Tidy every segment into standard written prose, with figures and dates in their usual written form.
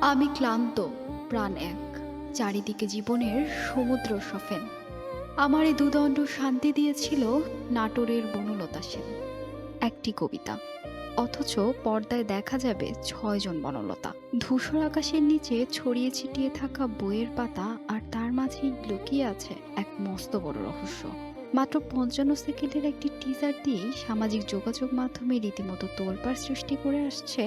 আমি ক্লান্ত, প্রাণ এক, চারিদিকে জীবনের সমুদ্র সফেন। আমার এই দুদণ্ড শান্তি দিয়েছিল নাটোরের বনলতা সেন। একটি কবিতা, অথচ পর্দায় দেখা যাবে ৬ জন বনলতা। ধূসর আকাশের নিচে ছড়িয়ে ছিটিয়ে থাকা বইয়ের পাতা, আর তার মাঝেই লুকিয়ে আছে এক মস্ত বড় রহস্য। মাত্র ৫৫ সেকেন্ডের একটি টিজার দিয়েই সামাজিক যোগাযোগ মাধ্যমে রীতিমতো তোলপাড় সৃষ্টি করে আসছে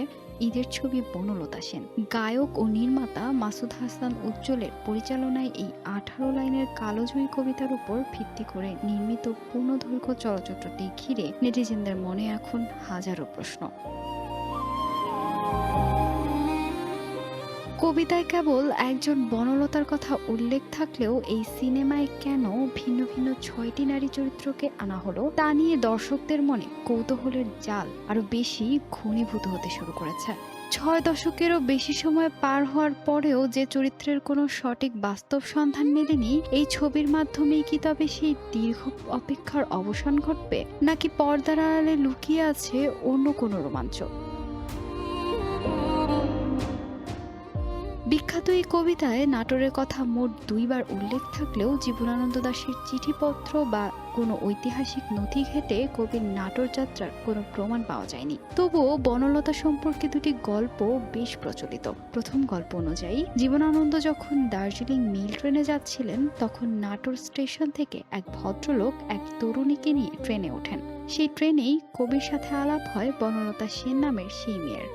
ঈদের ছবি বনলতা সেন। গায়ক ও নির্মাতা মাসুদ হাসান উজ্জ্বলের পরিচালনায় এই ১৮ লাইনের কালোজয়ী কবিতার উপর ভিত্তি করে নির্মিত পূর্ণদৈর্ঘ্য চলচ্চিত্রটি ঘিরে নেটিজেনদের মনে এখন হাজারো প্রশ্ন। কবিতায় কেবল একজন বনলতার কথা উল্লেখ থাকলেও এই সিনেমায় কেন ভিন্ন ভিন্ন ৬টি নারী চরিত্রকে আনা হলো তা নিয়ে দর্শকদের মনে কৌতূহলের জাল আরো বেশি ঘনীভূত হতে শুরু করেছে। ৬ দশকেরও বেশি সময় পার হওয়ার পরেও যে চরিত্রের কোনো সঠিক বাস্তব সন্ধান মেলেনি, এই ছবির মাধ্যমেই কি তবে সেই দীর্ঘ অপেক্ষার অবসান ঘটবে, নাকি পর্দার আড়ালে লুকিয়ে আছে অন্য কোনো রোমাঞ্চ? বিখ্যাত এই কবিতায় নাটোরের কথা মোট ২বার উল্লেখ থাকলেও জীবনানন্দ দাশের চিঠিপত্র বা কোনো ঐতিহাসিক নথি ঘেঁটে কবির নাটোর যাত্রার কোনো প্রমাণ পাওয়া যায়নি। তবুও বনলতা সম্পর্কে দুটি গল্প বেশ প্রচলিত। প্রথম গল্প অনুযায়ী, জীবনানন্দ যখন দার্জিলিং মেল ট্রেনে যাচ্ছিলেন, তখন নাটোর স্টেশন থেকে এক ভদ্রলোক এক তরুণীকে নিয়ে ট্রেনে ওঠেন। সেই ট্রেনেই কবির সাথে আলাপ হয় বনলতা সেন নামের সেই মেয়ের।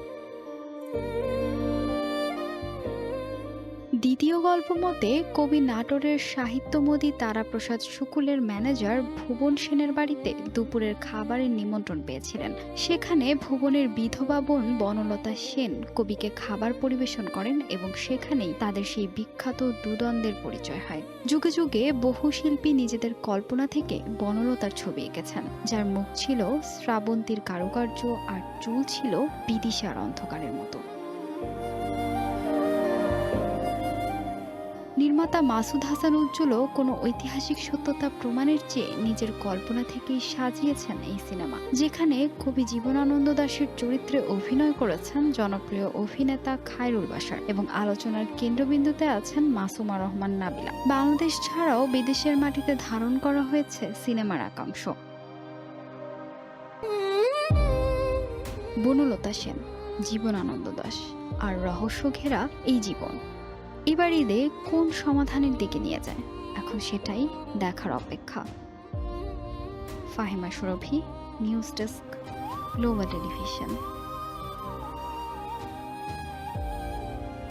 দ্বিতীয় গল্প মতে, কবি নাটোরের সাহিত্যমোদী তারাপ্রসাদ শুকুলের ম্যানেজার ভুবন সেনের বাড়িতে দুপুরের খাবারের নিমন্ত্রণ পেয়েছিলেন। সেখানে ভুবনের বিধবা বোন বনলতা সেন কবিকে খাবার পরিবেশন করেন এবং সেখানেই তাদের সেই বিখ্যাত দুদ্বন্দ্বের পরিচয় হয়। যুগে যুগে বহু শিল্পী নিজেদের কল্পনা থেকে বনলতার ছবি এঁকেছেন, যার মুখ ছিল শ্রাবন্তীর কারুকার্য আর চুল ছিল বিদিশার অন্ধকারের মতো। নির্মাতা মাসুদ হাসান উজ্জ্বলও কোনো ঐতিহাসিক সত্যতা প্রমাণের চেয়ে নিজের কল্পনা থেকেই সাজিয়েছেন এই সিনেমা, যেখানে কবি জীবনানন্দ দাশের চরিত্রে অভিনয় করেছেন জনপ্রিয় অভিনেতা খায়রুল বাশার এবং আলোচনার কেন্দ্রবিন্দুতে আছেন মাসুমা রহমান নাবিলা। বাংলাদেশ ছাড়াও বিদেশের মাটিতে ধারণ করা হয়েছে সিনেমার একাংশ। বনলতা সেন, জীবনানন্দ দাশ আর রহস্য ঘেরা এই জীবন এবার ঈদে কোন সমাধানের দিকে নিয়ে যায়, এখন সেটাই দেখার অপেক্ষা। ফাহিমা সুরভি, নিউজ ডেস্ক, গ্লোবাল টেলিভিশন।